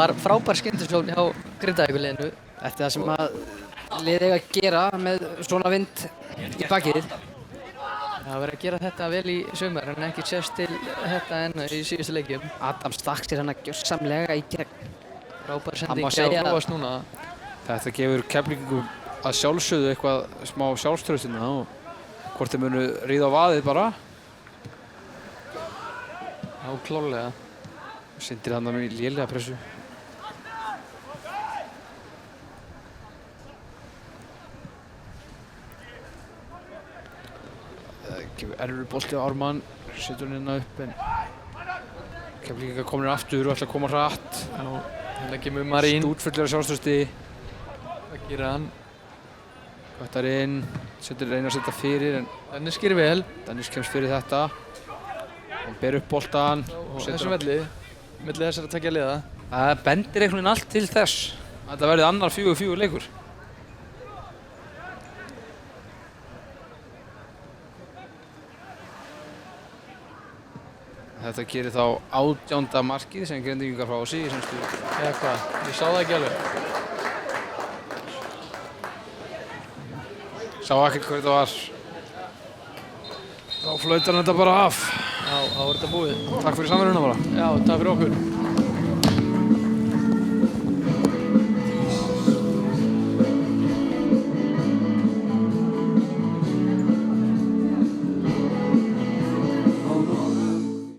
var frábær skyndisókn hjá Grindavíkurliðinu. Þetta er það sem að liðið eiga að gera með svona vind í bakið. Það verður að gera þetta vel í sumar en ekki sést til þetta enn í síðustu leikjum. Adam stakk sér hann að gjörsamlega í gegn. Frábær Hann sending. má sjá prófast núna. Þetta gefur Keflvíkingum að sjálfsögðu eitthvað smá sjálfstraustina og hvort þeir munu ríða á vaðið bara. Já, klárlega. Sindri þarna með lélega pressu. Gefur erfur bolti á Ármann, setur hann hérna upp en Keflvíkingar komnir aftur og ætla að koma hratt. Já, hérna kemur Marín. Stútfullur af sjálfstrausti. Hvað gerir hann? Kvættar inn, reynar að setja fyrir en Dennis gerir vel. Dennis kemst fyrir þetta. Hann ber upp boltan. Og þessum velli, milli þessara tveggja liða. Það bendir einhvern veginn allt til þess að þetta verði annar 4-4 leikur. Þetta gerir þá 18. markið sem Grindvíkingar fá á sig í semstu. Eða hvað? Ég sá það ekki alveg. Sá ekkert hvað þetta var. Þá flautar hann þetta bara af. Já, þá er þetta búið. Takk fyrir samverðuna bara. Já, takk fyrir okkur.